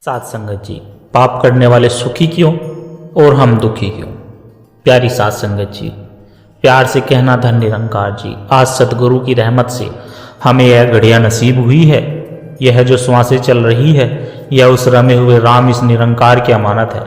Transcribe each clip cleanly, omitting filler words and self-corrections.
सात संगत जी, पाप करने वाले सुखी क्यों और हम दुखी क्यों। प्यारी सात संगत जी, प्यार से कहना धन निरंकार जी, आज सतगुरु की रहमत से हमें यह घड़ियां नसीब हुई है। यह जो श्वासें चल रही है, यह उस रमे हुए राम इस निरंकार की अमानत है।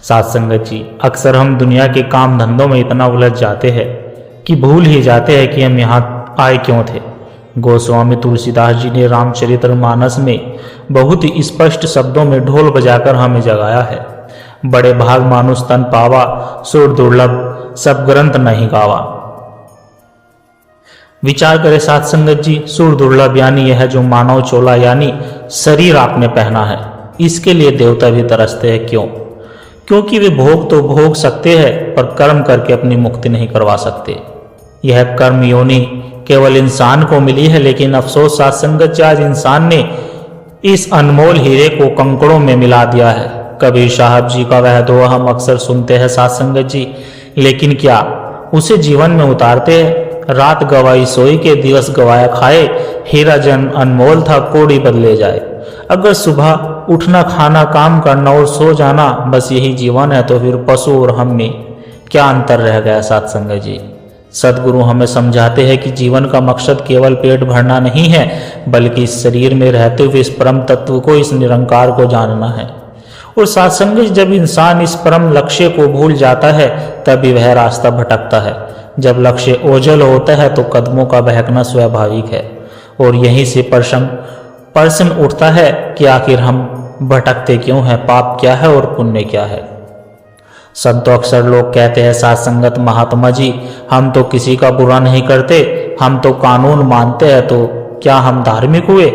सात संगत जी, अक्सर हम दुनिया के काम धंधों में इतना उलझ जाते हैं कि भूल ही जाते हैं कि हम यहाँ आए क्यों थे। गोस्वामी तुलसीदास जी ने रामचरितमानस में बहुत ही स्पष्ट शब्दों में ढोल बजाकर हमें जगाया है। बड़े भाग मानुष तन पावा, सुर दुर्लभ सब ग्रंथ नहीं गावा। विचार करें सात संगत जी, सुर दुर्लभ यानी यह जो मानव चोला यानी शरीर आपने पहना है, इसके लिए देवता भी तरसते हैं। क्यों? क्योंकि वे भोग तो भोग सकते हैं पर कर्म करके अपनी मुक्ति नहीं करवा सकते। यह कर्म योनि केवल इंसान को मिली है, लेकिन अफसोस सात संगत जी, आज इंसान ने इस अनमोल हीरे को कंकड़ों में मिला दिया है। कबीर साहब जी का वह दोहा हम अक्सर सुनते हैं सात संगत जी, लेकिन क्या उसे जीवन में उतारते हैं? रात गवाई सोई के दिवस गवाया खाए, हीरा जन अनमोल था कोड़ी बदले जाए। अगर सुबह उठना, खाना, काम करना और सो जाना बस यही जीवन है, तो फिर पशु और हम में क्या अंतर रह गया सात संगत जी। सदगुरु हमें समझाते हैं कि जीवन का मकसद केवल पेट भरना नहीं है, बल्कि इस शरीर में रहते हुए इस परम तत्व को, इस निरंकार को जानना है। और सात संगत, जब इंसान इस परम लक्ष्य को भूल जाता है तभी वह रास्ता भटकता है। जब लक्ष्य ओझल होता है तो कदमों का बहकना स्वाभाविक है। और यहीं से प्रश्न उठता है कि आखिर हम भटकते क्यों हैं, पाप क्या है और पुण्य क्या है। संतों अक्सर लोग कहते हैं सात संगत महात्मा जी, हम तो किसी का बुरा नहीं करते, हम तो कानून मानते हैं, तो क्या हम धार्मिक हुए?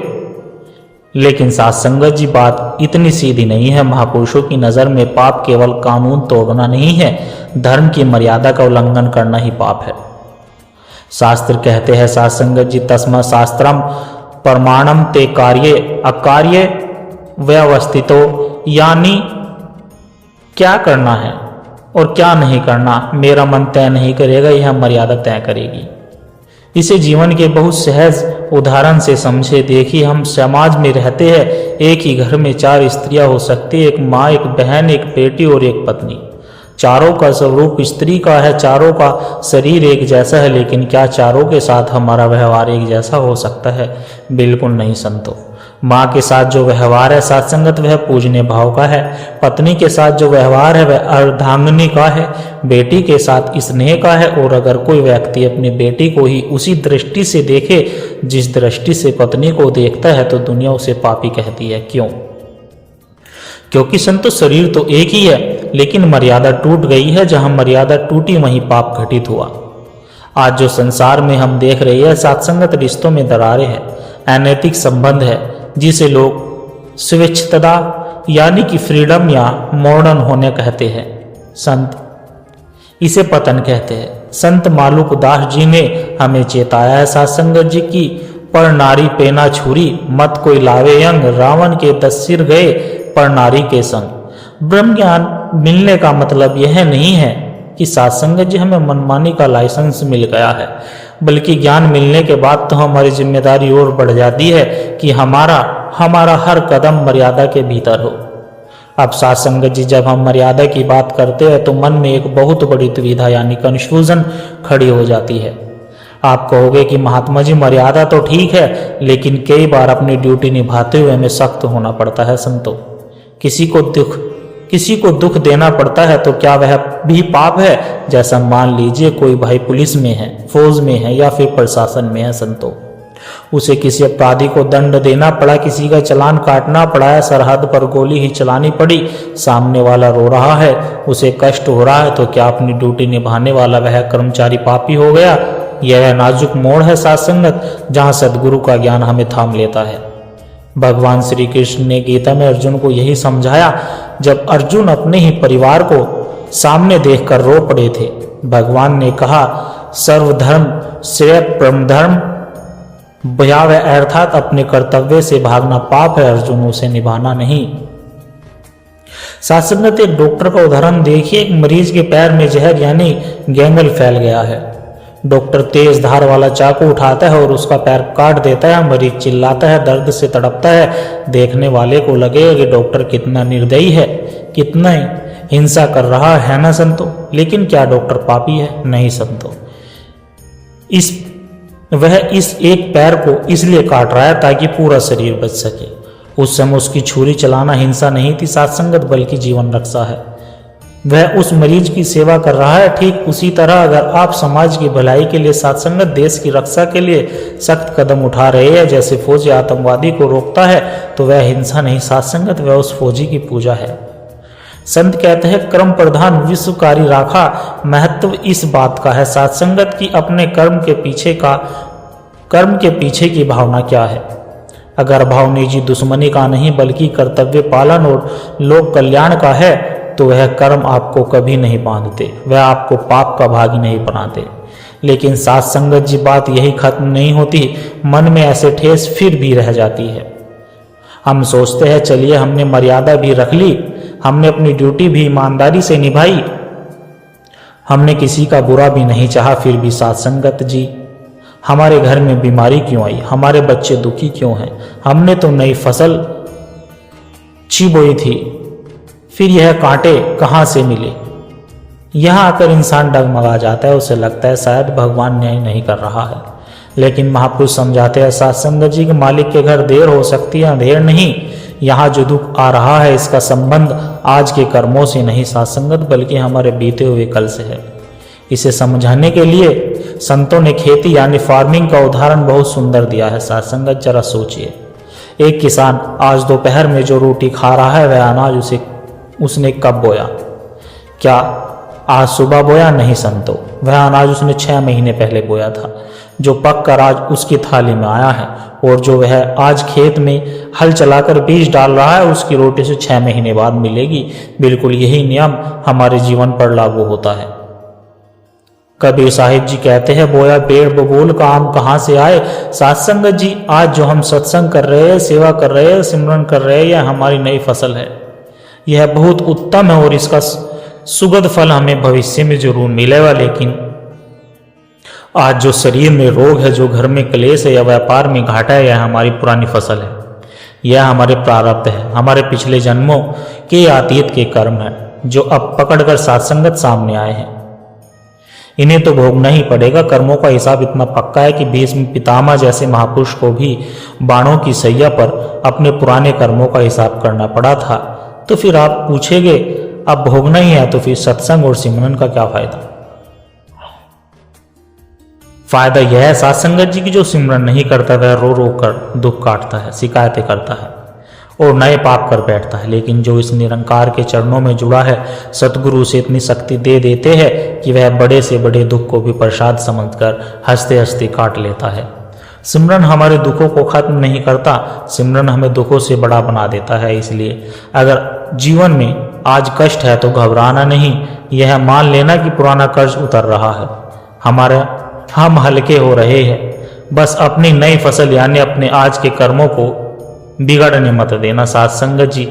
लेकिन सात संगत जी, बात इतनी सीधी नहीं है। महापुरुषों की नजर में पाप केवल कानून तोड़ना नहीं है, धर्म की मर्यादा का उल्लंघन करना ही पाप है। शास्त्र कहते हैं सात संगत जी, तस्मा शास्त्रम प्रमाणम ते कार्ये अकार्ये व्यवस्थितो, यानी क्या करना है और क्या नहीं करना मेरा मन तय नहीं करेगा, यह मर्यादा तय करेगी। इसे जीवन के बहुत सहज उदाहरण से समझे। देखिए, हम समाज में रहते हैं, एक ही घर में 4 स्त्रियां हो सकती है, एक माँ, एक बहन, एक बेटी और एक पत्नी। चारों का स्वरूप स्त्री का है, चारों का शरीर एक जैसा है, लेकिन क्या चारों के साथ हमारा व्यवहार एक जैसा हो सकता है? बिल्कुल नहीं संतों। माँ के साथ जो व्यवहार है सात संगत, वह पूजनीय भाव का है। पत्नी के साथ जो व्यवहार है वह अर्धांगिनी का है, बेटी के साथ स्नेह का है। और अगर कोई व्यक्ति अपनी बेटी को ही उसी दृष्टि से देखे जिस दृष्टि से पत्नी को देखता है, तो दुनिया उसे पापी कहती है। क्यों? क्योंकि संतो, शरीर तो एक ही है, लेकिन मर्यादा टूट गई है। जहां मर्यादा टूटी वहीं पाप घटित हुआ। आज जो संसार में हम देख रहे हैं सात संगत, रिश्तों में दरारें हैं, अनैतिक संबंध है, जिसे लोग स्वेच्छता यानी कि फ्रीडम या मॉडर्न होने कहते हैं। संत इसे पतन कहते हैं। संत मालूक दास जी ने हमें चेताया है सात संगत जी की, पर नारी पेना छुरी, मत कोई लावे यंग, रावण के 10 सिर गए पर नारी के संग। ब्रह्म ज्ञान मिलने का मतलब यह नहीं है कि सात संगत जी हमें मनमानी का लाइसेंस मिल गया है, बल्कि ज्ञान मिलने के बाद तो हमारी जिम्मेदारी और बढ़ जाती है कि हमारा हर कदम मर्यादा के भीतर हो। अब सात संगत जी, जब हम मर्यादा की बात करते हैं तो मन में एक बहुत बड़ी दुविधा यानी कंफ्यूजन खड़ी हो जाती है। आप कहोगे कि महात्मा जी, मर्यादा तो ठीक है, लेकिन कई बार अपनी ड्यूटी निभाते हुए हमें सख्त होना पड़ता है। संतों, किसी को दुख देना पड़ता है तो क्या वह भी पाप है? जैसा मान लीजिए कोई भाई पुलिस में है, फौज में है या फिर प्रशासन में है। संतों, उसे किसी अपराधी को दंड देना पड़ा, किसी का चालान काटना पड़ा है, सरहद पर गोली ही चलानी पड़ी, सामने वाला रो रहा है, उसे कष्ट हो रहा है, तो क्या अपनी ड्यूटी निभाने वाला वह कर्मचारी पापी हो गया? यह नाजुक मोड़ है सात संगत, जहां सदगुरु का ज्ञान हमें थाम लेता है। भगवान श्री कृष्ण ने गीता में अर्जुन को यही समझाया, जब अर्जुन अपने ही परिवार को सामने देखकर रो पड़े थे। भगवान ने कहा, सर्वधर्म श्रेय परम धर्म भयावह, अर्थात अपने कर्तव्य से भागना पाप है, अर्जुन उसे निभाना नहीं। सात संगत, एक डॉक्टर का उदाहरण देखिए। एक मरीज के पैर में जहर यानी गैंगल फैल गया है। डॉक्टर तेज धार वाला चाकू उठाता है और उसका पैर काट देता है। मरीज चिल्लाता है, दर्द से तड़पता है। देखने वाले को लगेगा कि डॉक्टर कितना निर्दयी है, कितना हिंसा कर रहा है ना संतो। लेकिन क्या डॉक्टर पापी है? नहीं संतो। वह इस एक पैर को इसलिए काट रहा है ताकि पूरा शरीर बच सके। उस समय उसकी छुरी चलाना हिंसा नहीं थी साथ संगत, बल्कि जीवन रक्षा है। वह उस मरीज की सेवा कर रहा है। ठीक उसी तरह अगर आप समाज की भलाई के लिए साथ संगत, देश की रक्षा के लिए सख्त कदम उठा रहे हैं, जैसे फौजी आतंकवादी को रोकता है, तो वह हिंसा नहीं साथ संगत, वह उस फौजी की पूजा है। संत कहते हैं, कर्म प्रधान विश्वकारी राखा। महत्व इस बात का है साथ संगत की अपने कर्म के पीछे की भावना क्या है। अगर भाव निजी दुश्मनी का नहीं बल्कि कर्तव्य पालन और लोक कल्याण का है, तो वह कर्म आपको कभी नहीं बांधते, वह आपको पाप का भागी नहीं बनाते। लेकिन साथ संगत जी, बात यही खत्म नहीं होती। मन में ऐसे ठेस फिर भी रह जाती है। हम सोचते हैं चलिए हमने मर्यादा भी रख ली, हमने अपनी ड्यूटी भी ईमानदारी से निभाई, हमने किसी का बुरा भी नहीं चाहा, फिर भी साथ संगत जी हमारे घर में बीमारी क्यों आई, हमारे बच्चे दुखी क्यों हैं, हमने तो नई फसल छी बोई थी, फिर यह कांटे कहाँ से मिले। यहाँ आकर इंसान डगमगा जाता है, उसे लगता है शायद भगवान न्याय नहीं कर रहा है। लेकिन महापुरुष समझाते हैं साथ संगत जी के मालिक के घर देर हो सकती है, अंधेर नहीं। यहाँ जो दुख आ रहा है इसका संबंध आज के कर्मों से नहीं साथ संगत, बल्कि हमारे बीते हुए कल से है। इसे समझाने के लिए संतों ने खेती यानी फार्मिंग का उदाहरण बहुत सुंदर दिया है साथ संगत। जरा सोचिए, एक किसान आज दोपहर में जो रोटी खा रहा है वह अनाज उसने कब बोया? क्या आज सुबह बोया? नहीं संतो, वह अनाज उसने 6 महीने पहले बोया था। जो पक कर आज उसकी थाली में आया है और जो वह आज खेत में हल चलाकर बीज डाल रहा है, उसकी रोटी से 6 महीने बाद मिलेगी। बिल्कुल यही नियम हमारे जीवन पर लागू होता है। कबीर साहिब जी कहते हैं, बोया पेड़ बबूल का आम कहाँ से आए। साथ संगत जी, आज जो हम सत्संग कर रहे हैं, सेवा कर रहे हैं, सिमरन कर रहे हैं, यह हमारी नई फसल है। यह बहुत उत्तम है और इसका सुगंध फल हमें भविष्य में जरूर मिलेगा। लेकिन आज जो शरीर में रोग है, जो घर में क्लेश है या व्यापार में घाटा है, यह हमारी पुरानी फसल है। यह हमारे प्रारब्ध है, हमारे पिछले जन्मों के अतीत के कर्म है, जो अब पकड़कर साथ संगत सामने आए हैं। इन्हें तो भोगना ही पड़ेगा। कर्मों का हिसाब इतना पक्का है कि भीष्म पितामह जैसे महापुरुष को भी बाणों की सैया पर अपने पुराने कर्मों का हिसाब करना पड़ा था। तो फिर आप पूछेंगे, अब भोगना ही है तो फिर सत्संग और सिमरन का क्या फायदा? फायदा यह है साथ संगत जी की जो सिमरन नहीं करता वह रो रो कर दुख काटता है, शिकायतें करता है और नए पाप कर बैठता है। लेकिन जो इस निरंकार के चरणों में जुड़ा है, सतगुरु उसे इतनी शक्ति दे देते हैं कि वह बड़े से बड़े दुख को भी प्रसाद समझकर हंसते हंसते काट लेता है। सिमरन हमारे दुखों को खत्म नहीं करता, सिमरन हमें दुखों से बड़ा बना देता है। इसलिए अगर जीवन में आज कष्ट है तो घबराना नहीं, यह मान लेना कि पुराना कर्ज उतर रहा है, हम हल्के हो रहे हैं। बस अपनी नई फसल यानी अपने आज के कर्मों को बिगड़ने मत देना साथ संगत जी।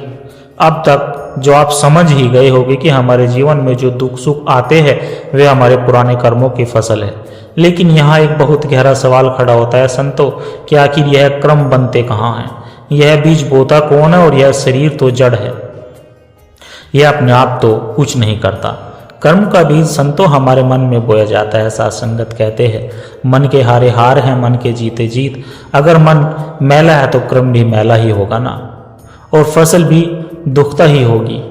अब तक जो आप समझ ही गए होंगे कि हमारे जीवन में जो दुख सुख आते हैं वे हमारे पुराने कर्मों की फसल है। लेकिन यहाँ एक बहुत गहरा सवाल खड़ा होता है संतो, कि आखिर यह क्रम बनते कहाँ हैं? यह बीज बोता कौन है? और यह शरीर तो जड़ है, यह अपने आप तो कुछ नहीं करता। कर्म का बीज संतो हमारे मन में बोया जाता है। साथ संगत कहते हैं, मन के हारे हार है, मन के जीते जीत। अगर मन मैला है तो कर्म भी मैला ही होगा ना, और फसल भी दुखता ही होगी।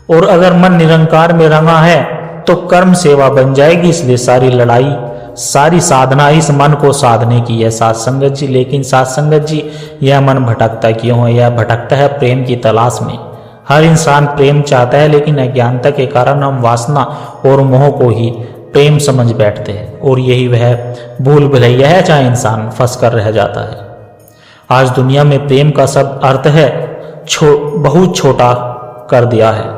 और अगर मन निरंकार में रंगा है तो कर्म सेवा बन जाएगी। इसलिए सारी लड़ाई, सारी साधना इस मन को साधने की है साथ संगत जी। लेकिन साथ संगत जी, यह मन भटकता क्यों है? यह भटकता है प्रेम की तलाश में। हर इंसान प्रेम चाहता है, लेकिन अज्ञानता के कारण हम वासना और मोह को ही प्रेम समझ बैठते हैं, और यही वह भूल भुलैया है जहाँ इंसान फंस कर रह जाता है। आज दुनिया में प्रेम का सब अर्थ है बहुत छोटा कर दिया है।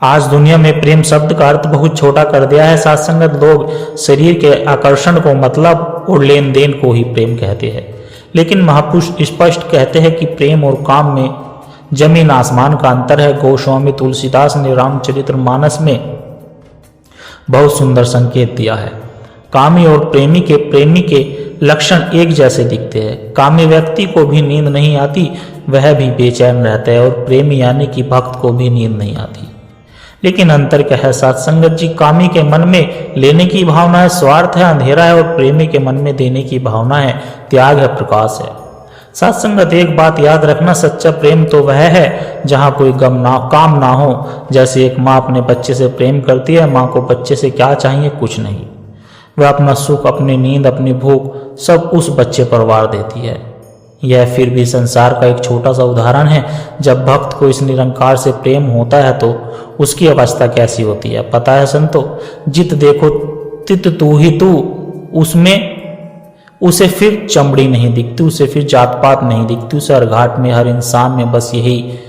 आज दुनिया में प्रेम शब्द का अर्थ बहुत छोटा कर दिया है साथ संगत। लोग शरीर के आकर्षण को, मतलब और लेन देन को ही प्रेम कहते हैं। लेकिन महापुरुष स्पष्ट कहते हैं कि प्रेम और काम में जमीन आसमान का अंतर है। गोस्वामी तुलसीदास ने रामचरितमानस में बहुत सुंदर संकेत दिया है। कामी और प्रेमी के लक्षण एक जैसे दिखते हैं। कामी व्यक्ति को भी नींद नहीं आती, वह भी बेचैन रहता है, और प्रेमी यानी कि भक्त को भी नींद नहीं आती। लेकिन अंतर क्या है सत्संगत जी? कामी के मन में लेने की भावना है, स्वार्थ है, अंधेरा है, और प्रेमी के मन में देने की भावना है, त्याग है, प्रकाश है। सत्संगत एक बात याद रखना, सच्चा प्रेम तो वह है जहाँ कोई काम ना हो। जैसे एक माँ अपने बच्चे से प्रेम करती है, माँ को बच्चे से क्या चाहिए? कुछ नहीं। वह अपना सुख, अपनी नींद, अपनी भूख सब उस बच्चे पर वार देती है। यह फिर भी संसार का एक छोटा सा उदाहरण है। जब भक्त को इस निरंकार से प्रेम होता है तो उसकी अवस्था कैसी होती है पता है संतो? जित देखो तित तू ही तू। उसमें उसे फिर चमड़ी नहीं दिखती, उसे फिर जात पात नहीं दिखती, उसे हर घाट में, हर इंसान में बस यही,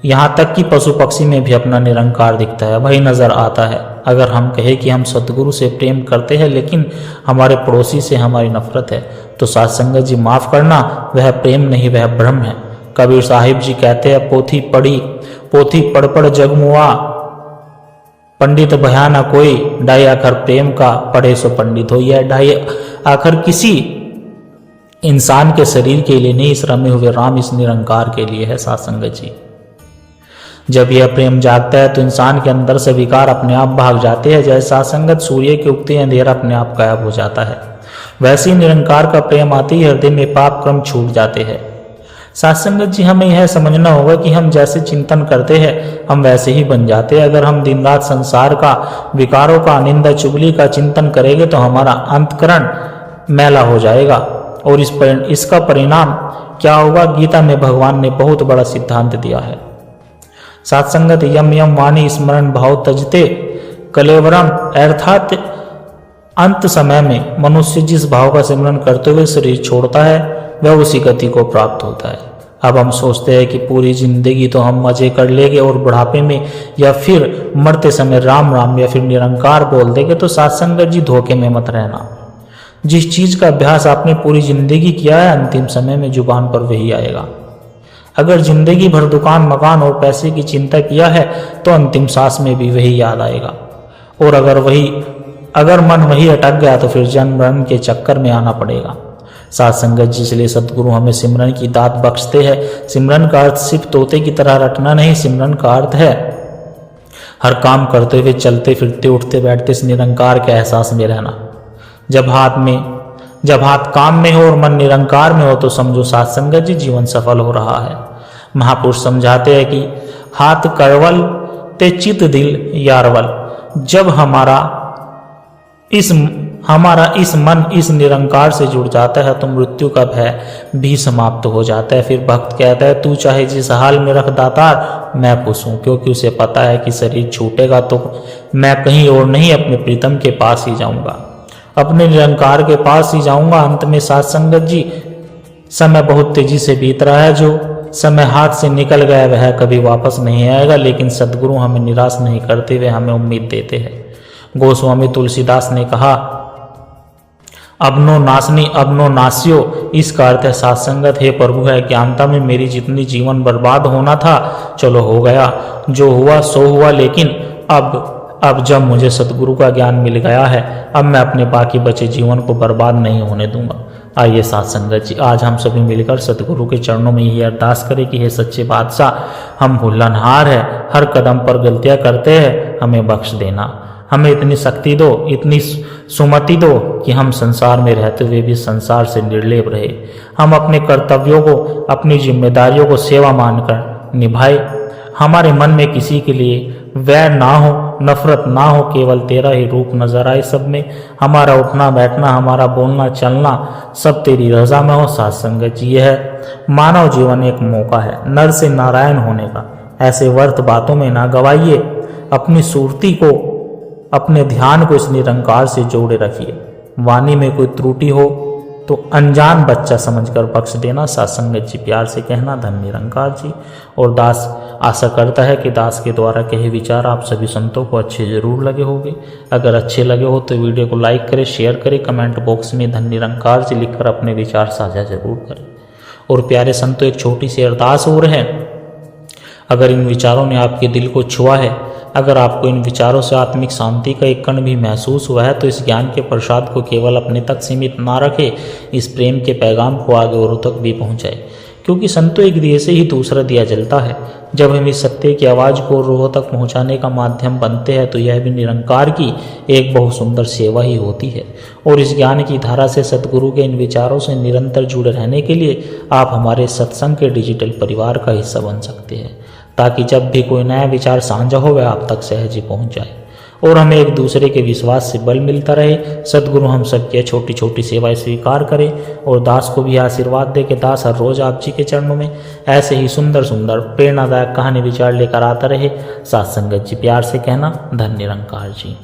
यहाँ तक कि पशु पक्षी में भी अपना निरंकार दिखता है, वही नजर आता है। अगर हम कहें कि हम सदगुरु से प्रेम करते हैं लेकिन हमारे पड़ोसी से हमारी नफरत है, तो सत्संगत जी माफ करना, वह प्रेम नहीं, वह भ्रम है। कबीर साहिब जी कहते हैं, पोथी पढ़ पढ़ जगमुआ, पंडित भया न कोई, ढाई आखर प्रेम का पढ़े सो पंडित हो। यह ढाई आखर किसी इंसान के शरीर के लिए नहीं, इस रमे हुए राम, इस निरंकार के लिए है सत्संगत जी। जब यह प्रेम जागता है तो इंसान के अंदर से विकार अपने आप भाग जाते हैं। जैसे सत्संगत सूर्य के उगते अंधेरा अपने आप गायब हो जाता है, वैसे ही निरंकार का प्रेम आते ही हृदय में पाप क्रम छूट जाते हैं। सत्संगत जी हमें यह समझना होगा कि हम जैसे चिंतन करते हैं हम वैसे ही बन जाते हैं। अगर हम दिन रात संसार का, विकारों का, निंदा चुगली का चिंतन करेंगे तो हमारा अंतकरण मैला हो जाएगा, और इसका परिणाम क्या होगा? गीता में भगवान ने बहुत बड़ा सिद्धांत दिया है। सत्संगत यम यम वाणी स्मरण भाव तजते कलेवरम, अर्थात अंत समय में मनुष्य जिस भाव का सिमरन करते हुए शरीर छोड़ता है वह उसी गति को प्राप्त होता है। अब हम सोचते हैं कि पूरी जिंदगी तो हम मजे कर लेंगे और बुढ़ापे में या फिर मरते समय राम राम या फिर निरंकार बोल देंगे, तो सत्संगत जी धोखे में मत रहना। जिस चीज का अभ्यास आपने पूरी जिंदगी किया है, अंतिम समय में जुबान पर वही आएगा। अगर जिंदगी भर दुकान, मकान और पैसे की चिंता किया है तो अंतिम सांस में भी वही याद आएगा, और अगर मन वही अटक गया तो फिर जन्म मरण के चक्कर में आना पड़ेगा। सत्संगत जी इसलिए सदगुरु हमें सिमरन की दात बख्शते हैं। सिमरन का अर्थ सिर्फ तोते की तरह रटना नहीं, सिमरन का अर्थ है हर काम करते हुए, चलते फिरते, उठते बैठते इस निरंकार के एहसास में रहना। जब हाथ काम में हो और मन निरंकार में हो तो समझो सत्संगत जी जीवन सफल हो रहा है। महापुरुष समझाते हैं कि हाथ करवल ते चित दिल यारवल। जब हमारा इस मन इस निरंकार से जुड़ जाता है तो मृत्यु का भय भी समाप्त हो जाता है। फिर भक्त कहता है, तू चाहे जिस हाल में रख दातार, मैं खुश हूं, क्योंकि उसे पता है कि शरीर छूटेगा तो मैं कहीं और नहीं अपने प्रीतम के पास ही जाऊंगा, अपने निरंकार के पास ही जाऊंगा। अंत में सत्संगत जी समय बहुत तेजी से बीत रहा है, जो समय हाथ से निकल गया वह कभी वापस नहीं आएगा, लेकिन सदगुरु हमें निराश नहीं करते, वे हमें उम्मीद देते हैं। गोस्वामी तुलसीदास ने कहा, अबनो नासनी अबनो नास्यो, इसका अर्थ है सत्संगत है प्रभु है ज्ञानता में मेरी जितनी जीवन बर्बाद होना था चलो हो गया, जो हुआ सो हुआ, लेकिन अब जब मुझे सतगुरु का ज्ञान मिल गया है अब मैं अपने बाकी बचे जीवन को बर्बाद नहीं होने दूंगा। आइए सत्संगत जी आज हम सभी मिलकर सतगुरु के चरणों में यही अरदास करें कि हे सच्चे बादशाह, हम भुल्लनहार है, हर कदम पर गलतियां करते हैं, हमें बख्श देना, हमें इतनी शक्ति दो, इतनी सुमति दो कि हम संसार में रहते हुए भी संसार से निर्लेप रहे। हम अपने कर्तव्यों को, अपनी जिम्मेदारियों को सेवा मानकर निभाए। हमारे मन में किसी के लिए वैर ना हो, नफरत ना हो, केवल तेरा ही रूप नजर आए सब में। हमारा उठना बैठना, हमारा बोलना चलना सब तेरी रजा में हो। सत्संगत जी यह मानव जीवन एक मौका है नर से नारायण होने का, ऐसे व्यर्थ बातों में ना गवाइए। अपनी सुरती को, अपने ध्यान को इस निरंकार से जोड़े रखिए। वाणी में कोई त्रुटि हो तो अनजान बच्चा समझकर बख्श देना। सत्संगत जी प्यार से कहना, धन निरंकार जी। और दास आशा करता है कि दास के द्वारा कहे विचार आप सभी संतों को अच्छे जरूर लगे होंगे। अगर अच्छे लगे हो तो वीडियो को लाइक करें, शेयर करें, कमेंट बॉक्स में धन निरंकार जी लिखकर अपने विचार साझा जरूर करें। और प्यारे संतों एक छोटी सी अरदास हो रहे हैं, अगर इन विचारों ने आपके दिल को छुआ है, अगर आपको इन विचारों से आत्मिक शांति का एक कण भी महसूस हुआ है तो इस ज्ञान के प्रसाद को केवल अपने तक सीमित ना रखें, इस प्रेम के पैगाम को आगे औरों तक भी पहुंचाए, क्योंकि संतों एक दिए से ही दूसरा दिया जलता है। जब हम इस सत्य की आवाज़ को रूहों तक पहुंचाने का माध्यम बनते हैं तो यह भी निरंकार की एक बहुत सुंदर सेवा ही होती है। और इस ज्ञान की धारा से सद्गुरु के इन विचारों से निरंतर जुड़े रहने के लिए आप हमारे सत्संग के डिजिटल परिवार का हिस्सा बन सकते हैं, ताकि जब भी कोई नया विचार साझा हो वह आप तक सहज ही पहुँच जाए और हमें एक दूसरे के विश्वास से बल मिलता रहे। सद्गुरु हम सबकी छोटी छोटी सेवाएं स्वीकार करें और दास को भी आशीर्वाद दे कि दास हर रोज आप जी के चरणों में ऐसे ही सुंदर सुंदर प्रेरणादायक कहानी विचार लेकर आता रहे। साथ संगत जी प्यार से कहना, धन्य निरंकार जी।